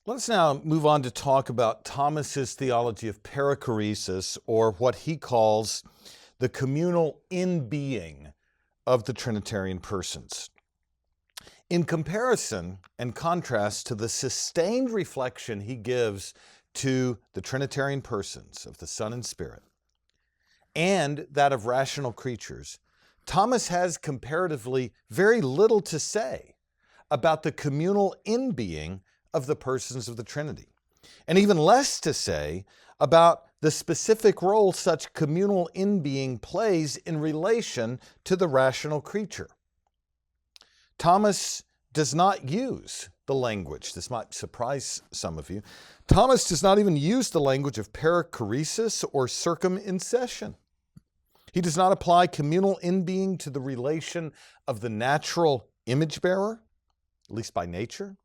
Let's now move on to talk about Thomas's theology of perichoresis, or what he calls the communal in-being of the Trinitarian persons. In comparison and contrast to the sustained reflection he gives to the Trinitarian persons of the Son and Spirit, and that of rational creatures, Thomas has comparatively very little to say about the communal in-being of the persons of the Trinity, and even less to say about the specific role such communal in-being plays in relation to the rational creature. Thomas does not use the language, this might surprise some of you, Thomas does not even use the language of perichoresis or circumincession. He does not apply communal in-being to the relation of the natural image bearer, at least by nature.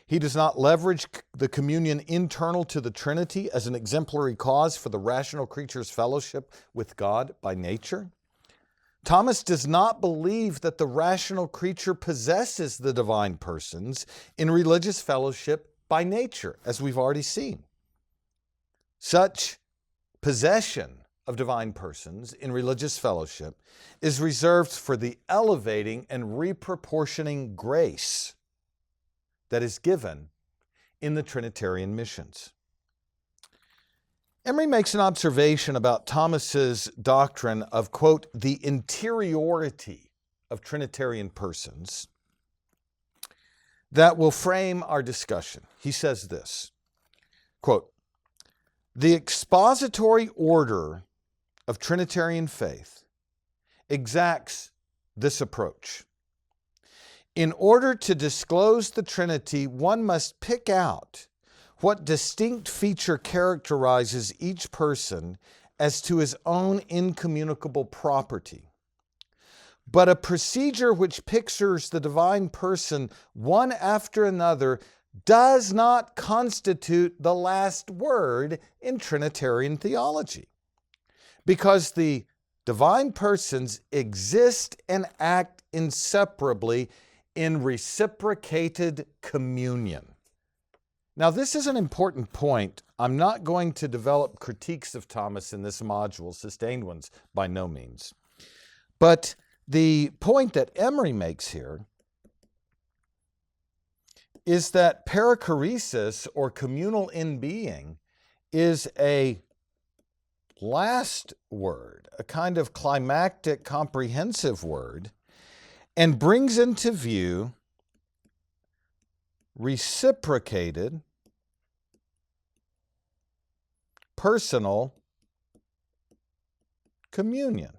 He does not leverage the communion internal to the Trinity as an exemplary cause for the rational creature's fellowship with God by nature. Thomas does not believe that the rational creature possesses the divine persons in religious fellowship by nature, as we've already seen. Such possession of divine persons in religious fellowship is reserved for the elevating and reproportioning grace that is given in the Trinitarian missions. Emery makes an observation about Thomas's doctrine of, quote, the interiority of Trinitarian persons that will frame our discussion. He says this, quote, the expository order of Trinitarian faith exacts this approach. In order to disclose the Trinity, one must pick out what distinct feature characterizes each person as to his own incommunicable property. But a procedure which pictures the divine person one after another does not constitute the last word in Trinitarian theology, because the divine persons exist and act inseparably in reciprocated communion. Now, this is an important point. I'm not going to develop critiques of Thomas in this module, sustained ones by no means. But the point that Emery makes here is that perichoresis, or communal in-being, is a last word, a kind of climactic, comprehensive word, and brings into view reciprocated, personal communion.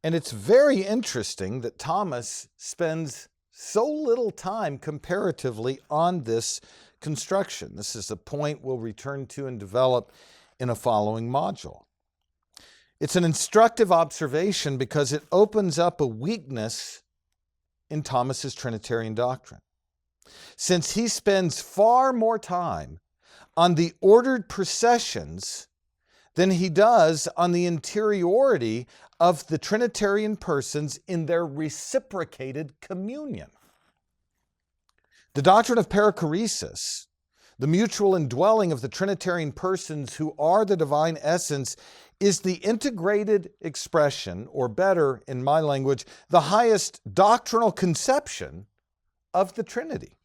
And it's very interesting that Thomas spends so little time comparatively on this construction. This is a point we'll return to and develop in a following module. It's an instructive observation because it opens up a weakness in Thomas's Trinitarian doctrine, since he spends far more time on the ordered processions than he does on the interiority of the Trinitarian persons in their reciprocated communion. The doctrine of perichoresis, the mutual indwelling of the Trinitarian persons who are the divine essence, is the integrated expression, or better, in my language, the highest doctrinal conception of the Trinity.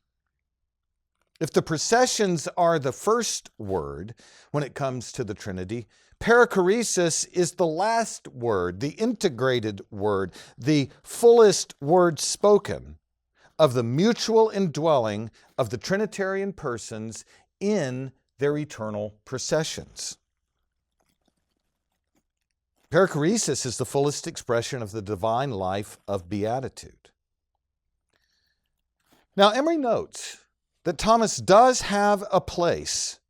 If the processions are the first word when it comes to the Trinity, perichoresis is the last word, the integrated word, the fullest word spoken of the mutual indwelling of the Trinitarian persons in their eternal processions. Perichoresis is the fullest expression of the divine life of beatitude. Now, Emery notes that Thomas does have a place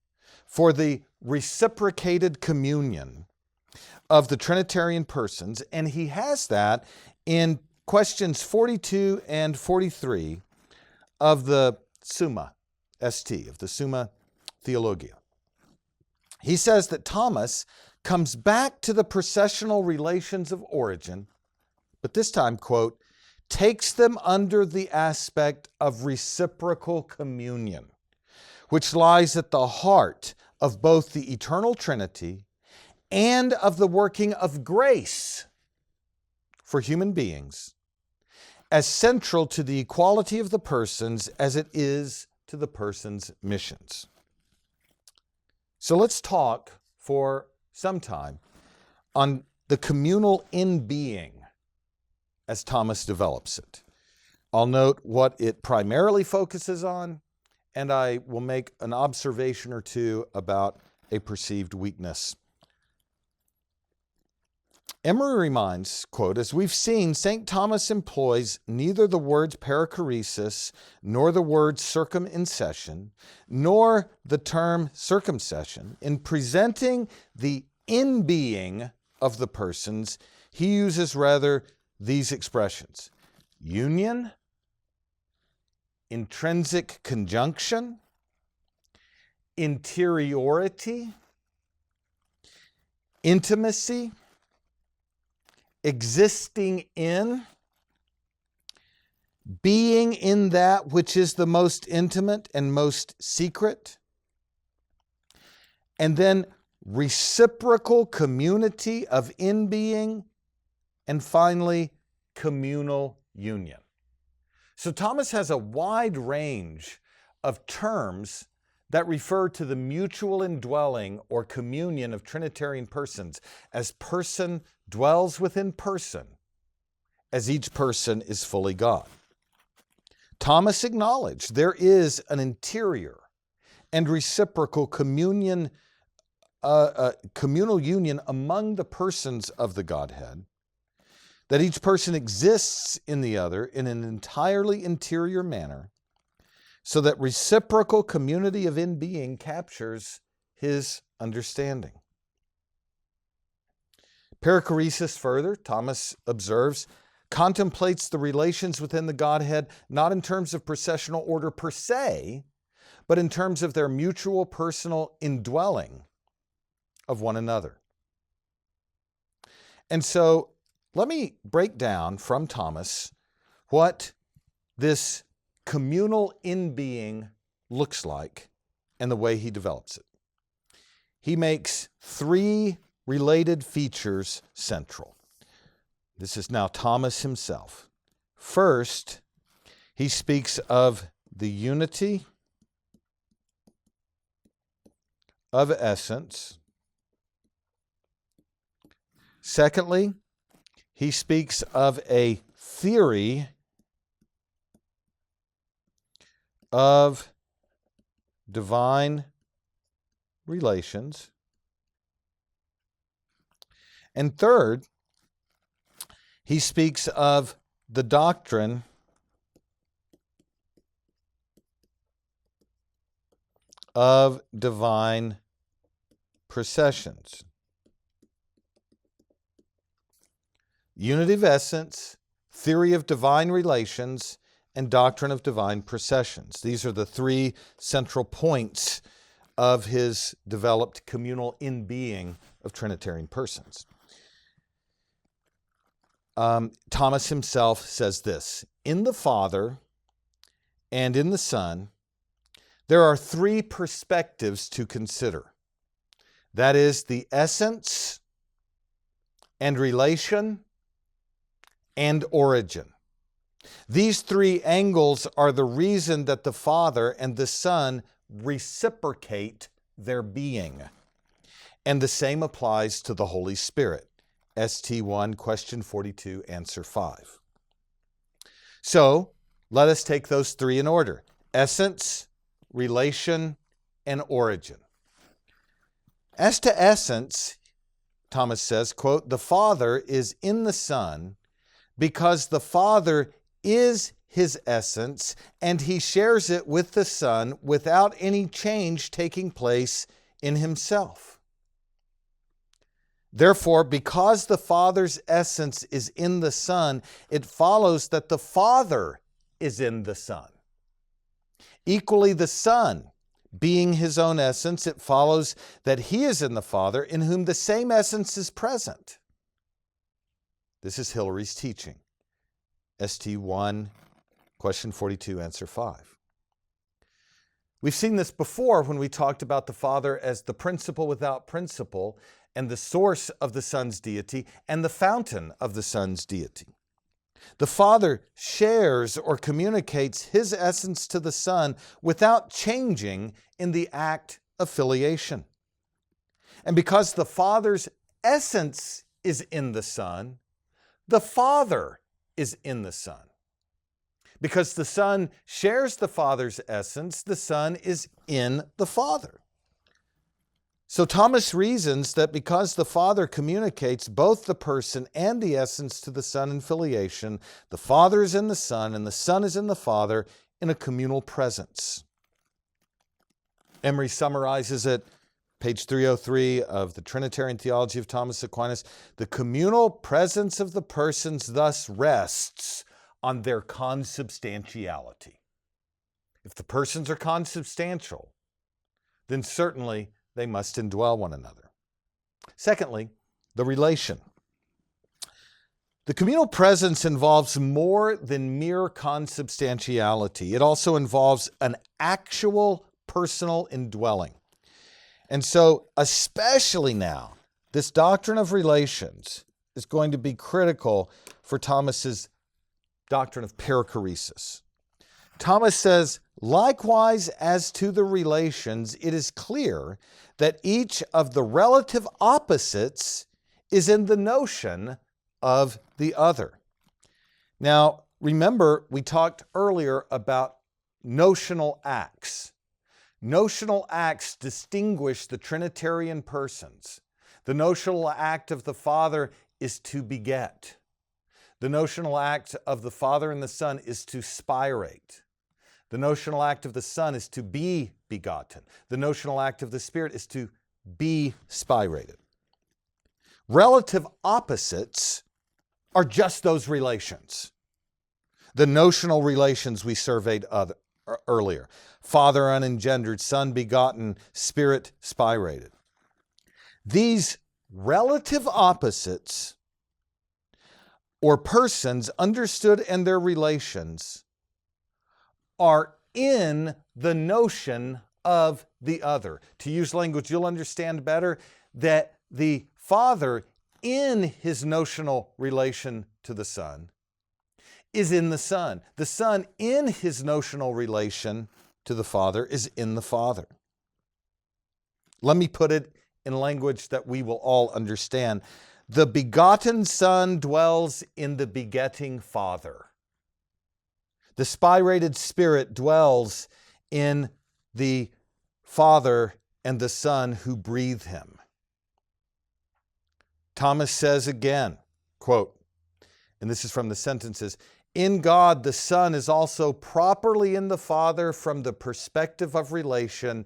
for the reciprocated communion of the Trinitarian persons, and he has that in questions 42 and 43 of the Summa ST, of the Summa Theologia. He says that Thomas comes back to the processional relations of origin, but this time, quote, takes them under the aspect of reciprocal communion, which lies at the heart of both the eternal Trinity and of the working of grace for human beings, as central to the equality of the persons as it is to the persons' missions. So let's talk for some time on the communal in-being as Thomas develops it. I'll note what it primarily focuses on, and I will make an observation or two about a perceived weakness. Emery reminds, quote, as we've seen, St. Thomas employs neither the words perichoresis, nor the word circumincession, nor the term circumcision. In presenting the in-being of the persons, he uses rather these expressions: union, intrinsic conjunction, interiority, intimacy, existing in, being in that which is the most intimate and most secret, and then reciprocal community of in-being, and finally, communal union. So Thomas has a wide range of terms that refer to the mutual indwelling or communion of Trinitarian persons, as person dwells within person, as each person is fully God. Thomas acknowledged there is an interior and reciprocal communal union among the persons of the Godhead, that each person exists in the other in an entirely interior manner, so that reciprocal community of in-being captures his understanding. Perichoresis, further, Thomas observes, contemplates the relations within the Godhead not in terms of processional order per se, but in terms of their mutual personal indwelling of one another. And so let me break down from Thomas what this communal in-being looks like and the way he develops it. He makes three related features central. This is now Thomas himself. First, he speaks of the unity of essence. Secondly, he speaks of a theory of divine relations. And third, he speaks of the doctrine of divine processions. Unity of essence, theory of divine relations, and doctrine of divine processions. These are the three central points of his developed communal in-being of Trinitarian persons. Thomas himself says this: in the Father and in the Son, there are three perspectives to consider. That is, the essence and relation and origin. These three angles are the reason that the Father and the Son reciprocate their being. And the same applies to the Holy Spirit. ST1, question 42, answer 5. So, let us take those three in order: essence, relation, and origin. As to essence, Thomas says, quote, the Father is in the Son because the Father is his essence, and he shares it with the Son without any change taking place in himself. Therefore, because the Father's essence is in the Son, it follows that the Father is in the Son. Equally, the Son, being his own essence, it follows that he is in the Father, in whom the same essence is present. This is Hilary's teaching. ST1, question 42, answer 5. We've seen this before when we talked about the Father as the principle without principle and the source of the Son's deity and the fountain of the Son's deity. The Father shares or communicates His essence to the Son without changing in the act of filiation. And because the Father's essence is in the Son, the Father is in the Son. Because the Son shares the Father's essence, the Son is in the Father. So Thomas reasons that because the Father communicates both the person and the essence to the Son in filiation, the Father is in the Son and the Son is in the Father in a communal presence. Emery summarizes it, page 303 of the Trinitarian Theology of Thomas Aquinas. The communal presence of the persons thus rests on their consubstantiality. If the persons are consubstantial, then certainly they must indwell one another. Secondly, the relation. The communal presence involves more than mere consubstantiality. It also involves an actual personal indwelling. And so, especially now, this doctrine of relations is going to be critical for Thomas's doctrine of perichoresis. Thomas says, likewise, as to the relations, it is clear that each of the relative opposites is in the notion of the other. Now, remember, we talked earlier about notional acts. Notional acts distinguish the Trinitarian persons. The notional act of the Father is to beget. The notional act of the Father and the Son is to spirate. The notional act of the Son is to be begotten. The notional act of the Spirit is to be spirated. Relative opposites are just those relations. The notional relations we surveyed earlier. Father unengendered, Son begotten, Spirit spirated. These relative opposites or persons understood in their relations are in the notion of the other. To use language you'll understand better, that the Father in His notional relation to the Son is in the Son. The Son in His notional relation to the Father is in the Father. Let me put it in language that we will all understand. The begotten Son dwells in the begetting Father. The spirated Spirit dwells in the Father and the Son who breathe Him. Thomas says again, quote, and this is from the sentences, in God the Son is also properly in the Father from the perspective of relation,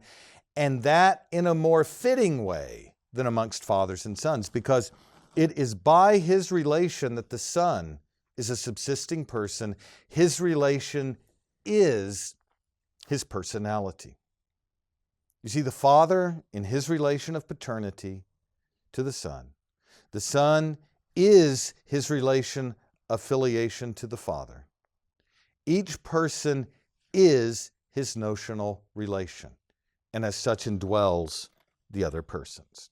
and that in a more fitting way than amongst fathers and sons, because it is by His relation that the Son is a subsisting person. His relation is His personality. You see, the Father in His relation of paternity to the Son. The Son is His relation of filiation to the Father. Each person is His notional relation, and as such indwells the other persons.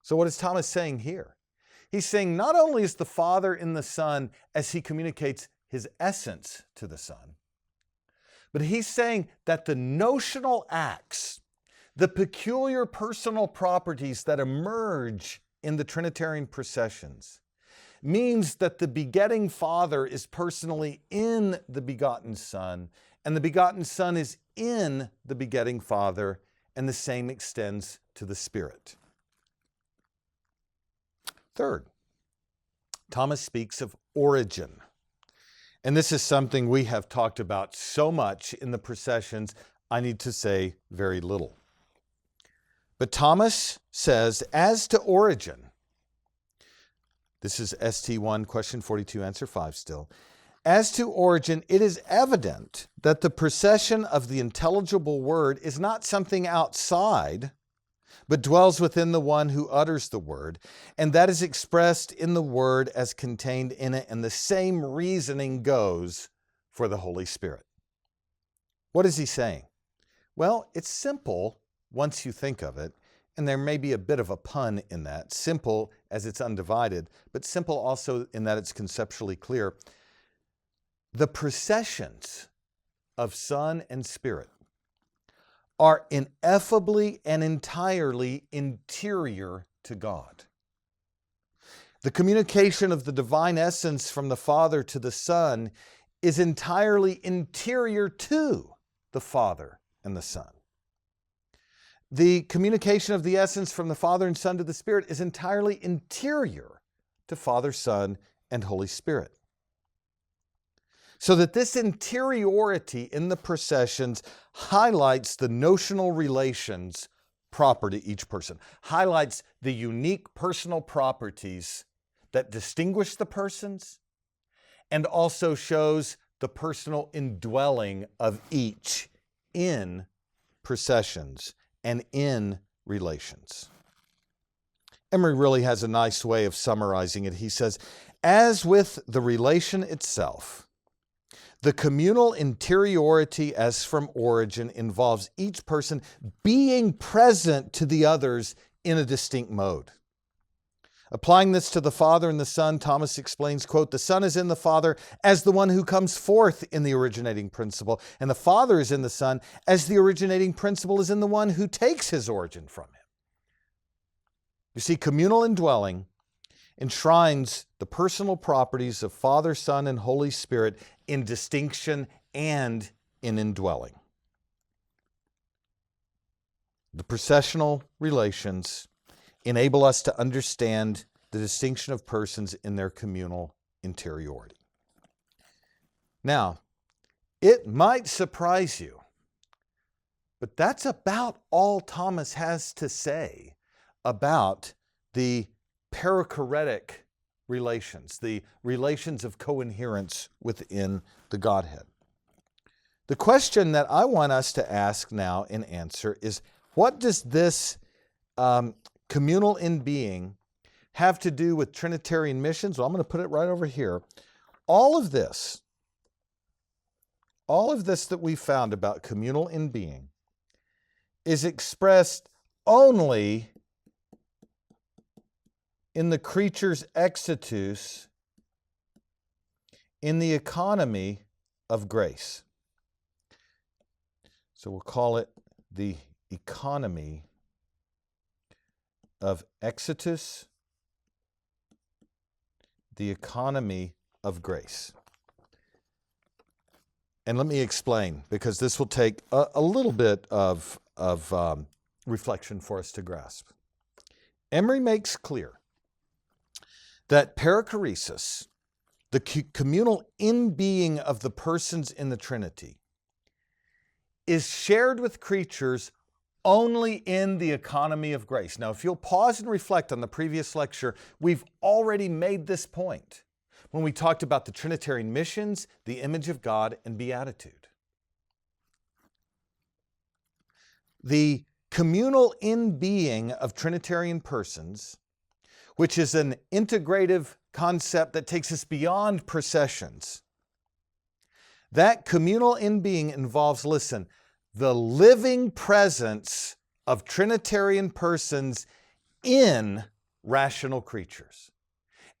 So what is Thomas saying here? He's saying not only is the Father in the Son as He communicates His essence to the Son, but he's saying that the notional acts, the peculiar personal properties that emerge in the Trinitarian processions, means that the begetting Father is personally in the begotten Son, and the begotten Son is in the begetting Father, and the same extends to the Spirit. Third, Thomas speaks of origin. And this is something we have talked about so much in the processions, I need to say very little. But Thomas says, as to origin, this is ST1, question 42, answer 5 still. As to origin, it is evident that the procession of the intelligible word is not something outside, but dwells within the one who utters the word, and that is expressed in the word as contained in it, and the same reasoning goes for the Holy Spirit. What is he saying? Well, it's simple once you think of it, and there may be a bit of a pun in that. Simple as it's undivided, but simple also in that it's conceptually clear. The processions of Son and Spirit are ineffably and entirely interior to God. The communication of the divine essence from the Father to the Son is entirely interior to the Father and the Son. The communication of the essence from the Father and Son to the Spirit is entirely interior to Father, Son, and Holy Spirit. So that this interiority in the processions highlights the notional relations proper to each person, highlights the unique personal properties that distinguish the persons, and also shows the personal indwelling of each in processions and in relations. Emery really has a nice way of summarizing it. He says, as with the relation itself, the communal interiority as from origin involves each person being present to the others in a distinct mode. Applying this to the Father and the Son, Thomas explains, quote, the Son is in the Father as the one who comes forth in the originating principle, and the Father is in the Son as the originating principle is in the one who takes his origin from him. You see, communal indwelling enshrines the personal properties of Father, Son, and Holy Spirit in distinction and in indwelling. The processional relations enable us to understand the distinction of persons in their communal interiority. Now, it might surprise you, but that's about all Thomas has to say about the perichoretic relations, the relations of coherence within the Godhead. The question that I want us to ask now and answer is, what does this communal in being have to do with Trinitarian missions? Well, I'm going to put it right over here. All of this that we found about communal in being is expressed only in the creature's exitus in the economy of grace. So we'll call it the economy of exitus, the economy of grace. And let me explain, because this will take a little bit of reflection for us to grasp. Emery makes clear that perichoresis, the communal in-being of the persons in the Trinity, is shared with creatures only in the economy of grace. Now, if you'll pause and reflect on the previous lecture, we've already made this point when we talked about the Trinitarian missions, the image of God, and beatitude. The communal in-being of Trinitarian persons, which is an integrative concept that takes us beyond processions. That communal in-being involves, listen, the living presence of Trinitarian persons in rational creatures.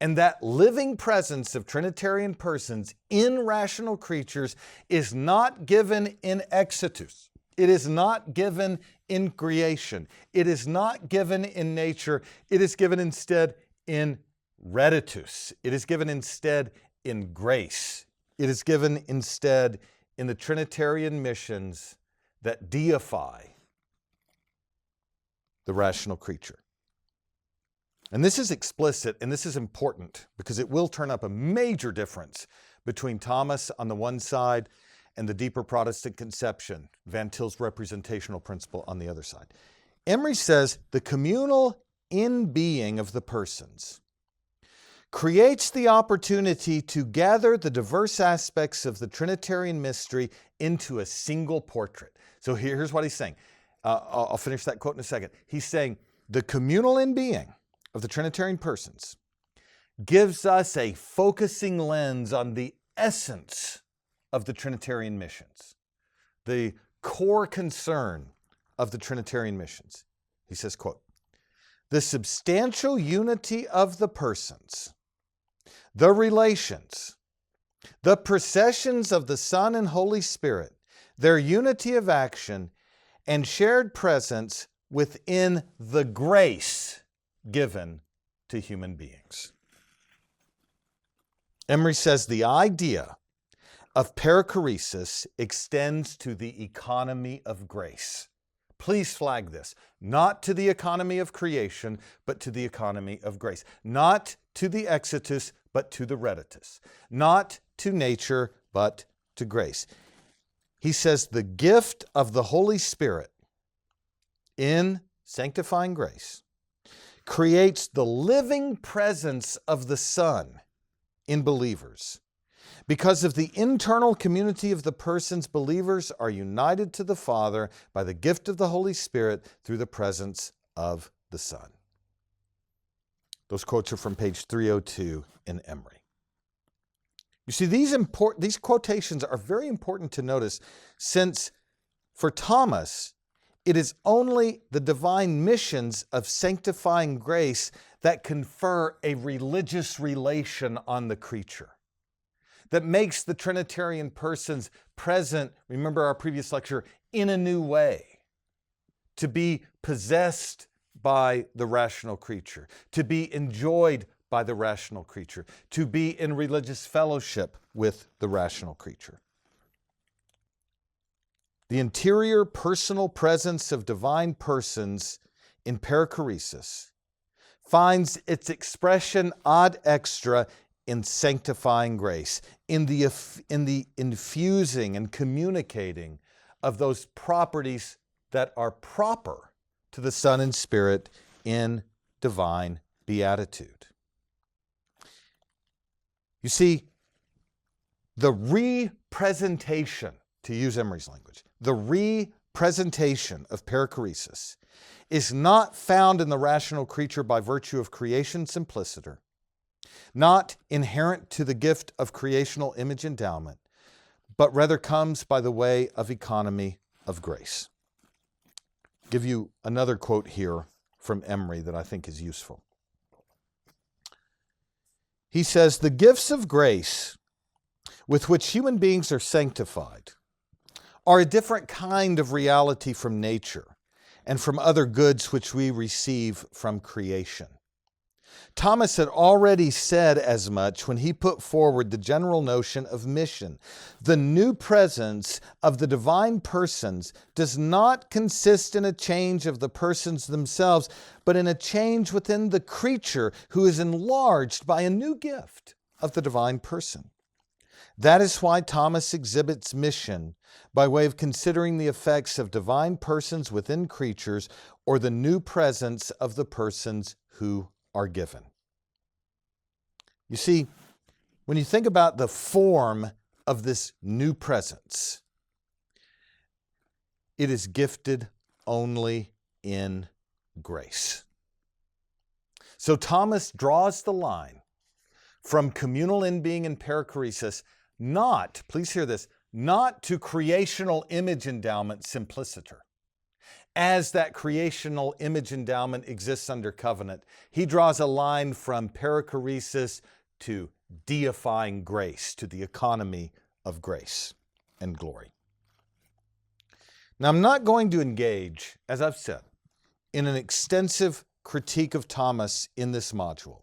And that living presence of Trinitarian persons in rational creatures is not given in exitus. It is not given in creation. It is not given in nature. It is given instead in reditus. It is given instead in grace. It is given instead in the Trinitarian missions that deify the rational creature. And this is explicit, and this is important, because it will turn up a major difference between Thomas on the one side and the deeper Protestant conception, Van Til's representational principle, on the other side. Emery says the communal in-being of the persons creates the opportunity to gather the diverse aspects of the Trinitarian mystery into a single portrait. So here's what he's saying. I'll finish that quote in a second. He's saying the communal in-being of the Trinitarian persons gives us a focusing lens on the essence of the Trinitarian missions. The core concern of the Trinitarian missions. He says, quote, "The substantial unity of the persons, the relations, the processions of the Son and Holy Spirit, their unity of action, and shared presence within the grace given to human beings." Emery says the idea of perichoresis extends to the economy of grace. Please flag this. Not to the economy of creation, but to the economy of grace. Not to the exitus, but to the reditus. Not to nature, but to grace. He says the gift of the Holy Spirit in sanctifying grace creates the living presence of the Son in believers. Because of the internal community of the persons, believers are united to the Father by the gift of the Holy Spirit through the presence of the Son. Those quotes are from page 302 in Emery. You see, these quotations are very important to notice, since for Thomas, it is only the divine missions of sanctifying grace that confer a religious relation on the creature, that makes the Trinitarian persons present, remember our previous lecture, in a new way, to be possessed by the rational creature, to be enjoyed by the rational creature, to be in religious fellowship with the rational creature. The interior personal presence of divine persons in perichoresis finds its expression ad extra in sanctifying grace, in the infusing and communicating of those properties that are proper to the Son and Spirit in divine beatitude. You see, the representation, to use Emery's language, the representation of perichoresis is not found in the rational creature by virtue of creation simpliciter, not inherent to the gift of creational image endowment, but rather comes by the way of economy of grace. I'll give you another quote here from Emery that I think is useful. He says, "The gifts of grace with which human beings are sanctified are a different kind of reality from nature and from other goods which we receive from creation." Thomas had already said as much when he put forward the general notion of mission. The new presence of the divine persons does not consist in a change of the persons themselves, but in a change within the creature who is enlarged by a new gift of the divine person. That is why Thomas exhibits mission by way of considering the effects of divine persons within creatures, or the new presence of the persons who are given. You see, when you think about the form of this new presence, it is gifted only in grace. So Thomas draws the line from communal in-being and perichoresis, not, please hear this, not to creational image endowment simpliciter. As that creational image endowment exists under covenant, he draws a line from perichoresis to deifying grace, to the economy of grace and glory. Now, I'm not going to engage, as I've said, in an extensive critique of Thomas in this module,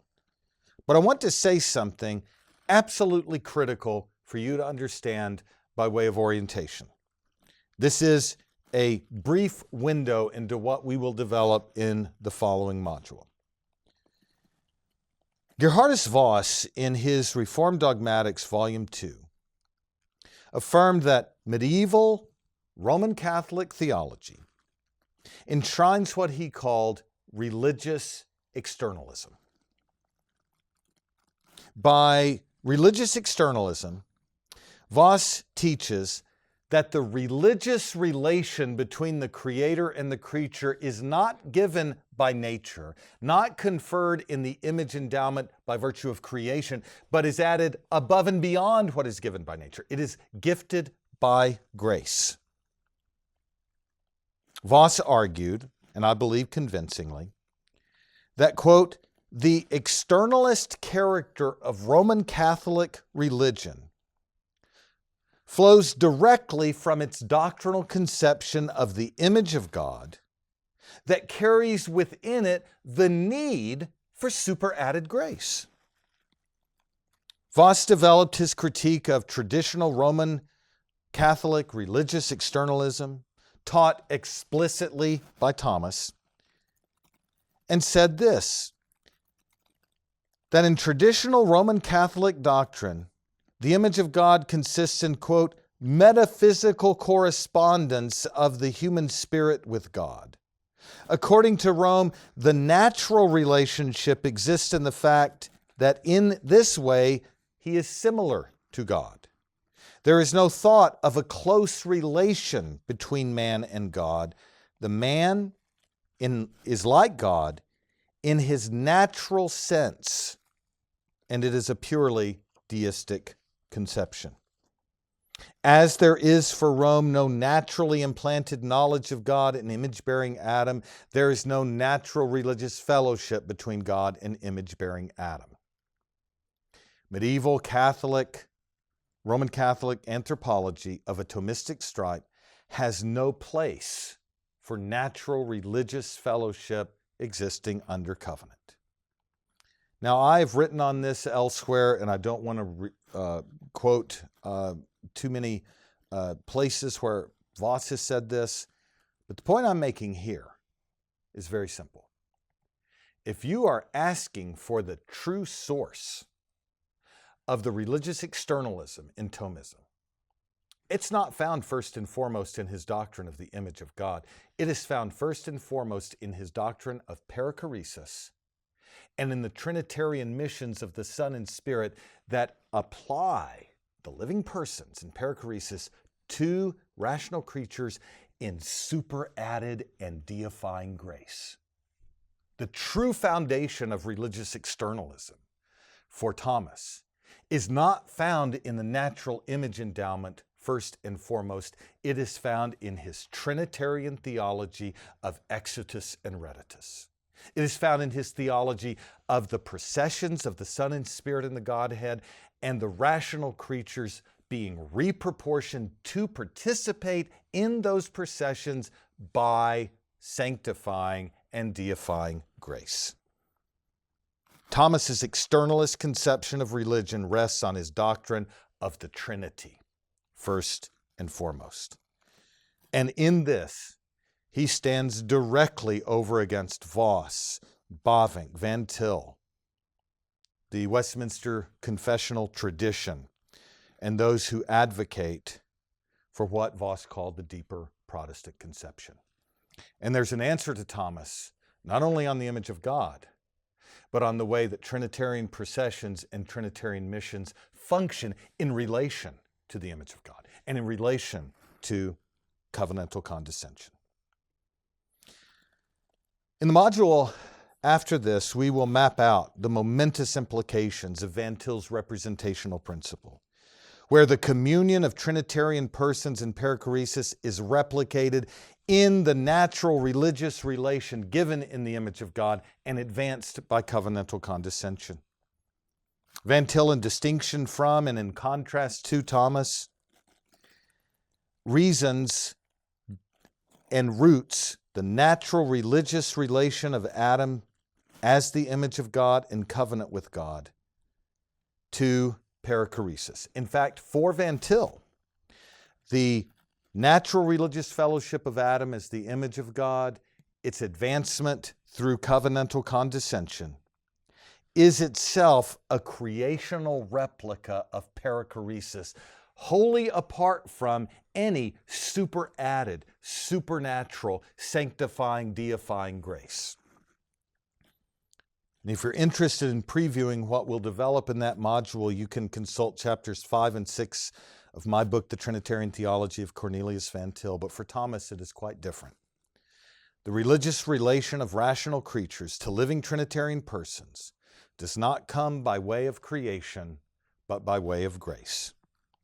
but I want to say something absolutely critical for you to understand by way of orientation. This is a brief window into what we will develop in the following module. Gerhardus Voss, in his Reformed Dogmatics, Volume 2, affirmed that medieval Roman Catholic theology enshrines what he called religious externalism. By religious externalism, Voss teaches that the religious relation between the creator and the creature is not given by nature, not conferred in the image endowment by virtue of creation, but is added above and beyond what is given by nature. It is gifted by grace. Voss argued, and I believe convincingly, that, quote, the externalist character of Roman Catholic religion flows directly from its doctrinal conception of the image of God that carries within it the need for superadded grace. Voss developed his critique of traditional Roman Catholic religious externalism, taught explicitly by Thomas, and said this, that in traditional Roman Catholic doctrine, the image of God consists in, quote, metaphysical correspondence of the human spirit with God. According to Rome, the natural relationship exists in the fact that in this way he is similar to God. There is no thought of a close relation between man and God. The man is like God in his natural sense, and it is a purely deistic conception. As there is for Rome no naturally implanted knowledge of God in image-bearing Adam, there is no natural religious fellowship between God and image-bearing Adam. Medieval Roman Catholic anthropology of a Thomistic stripe has no place for natural religious fellowship existing under covenant. Now, I've written on this elsewhere, and I don't want to quote too many places where Voss has said this, but the point I'm making here is very simple. If you are asking for the true source of the religious externalism in Thomism, it's not found first and foremost in his doctrine of the image of God. It is found first and foremost in his doctrine of perichoresis and in the Trinitarian missions of the Son and Spirit that apply the living persons in perichoresis to rational creatures in superadded and deifying grace. The true foundation of religious externalism for Thomas is not found in the natural image endowment first and foremost. It is found in his Trinitarian theology of exitus and reditus. It is found in his theology of the processions of the Son and Spirit in the Godhead and the rational creatures being reproportioned to participate in those processions by sanctifying and deifying grace. Thomas's externalist conception of religion rests on his doctrine of the Trinity, first and foremost. And in this, he stands directly over against Voss, Bavinck, Van Til, the Westminster confessional tradition, and those who advocate for what Voss called the deeper Protestant conception. And there's an answer to Thomas, not only on the image of God, but on the way that Trinitarian processions and Trinitarian missions function in relation to the image of God and in relation to covenantal condescension. In the module after this, we will map out the momentous implications of Van Til's representational principle, where the communion of Trinitarian persons in perichoresis is replicated in the natural religious relation given in the image of God and advanced by covenantal condescension. Van Til, in distinction from and in contrast to Thomas, reasons and roots the natural religious relation of Adam as the image of God in covenant with God to perichoresis. In fact, for Van Til, the natural religious fellowship of Adam as the image of God, its advancement through covenantal condescension, is itself a creational replica of perichoresis, wholly apart from any superadded, supernatural, sanctifying, deifying grace. And if you're interested in previewing what we'll develop in that module, you can consult chapters 5 and 6 of my book, The Trinitarian Theology of Cornelius Van Til. But for Thomas, it is quite different. The religious relation of rational creatures to living Trinitarian persons does not come by way of creation, but by way of grace.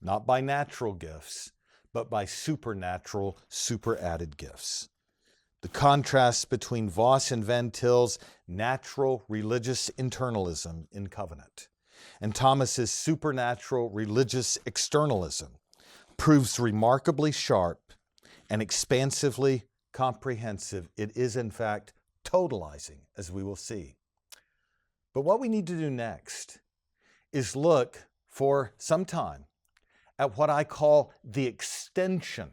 Not by natural gifts, but by supernatural, superadded gifts. the contrast between Voss and Van Til's natural religious internalism in covenant and Thomas's supernatural religious externalism proves remarkably sharp and expansively comprehensive. It is, in fact, totalizing, as we will see. But what we need to do next is look for some time at what I call the extension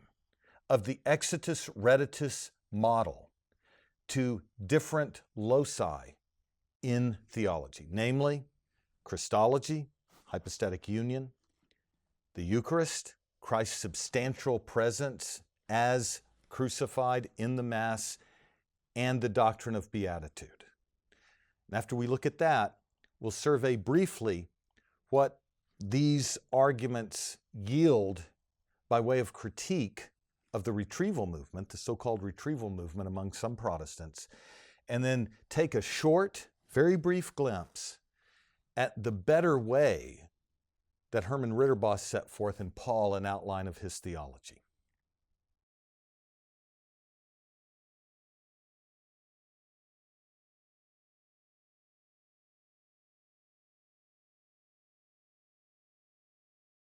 of the exitus reditus model to different loci in theology, namely Christology, hypostatic union, the Eucharist, Christ's substantial presence as crucified in the Mass, and the doctrine of beatitude. And after we look at that, we'll survey briefly what these arguments yield by way of critique of the retrieval movement, the so-called retrieval movement among some Protestants, and then take a short, very brief glimpse at the better way that Herman Ritterboss set forth in Paul, an outline of his theology.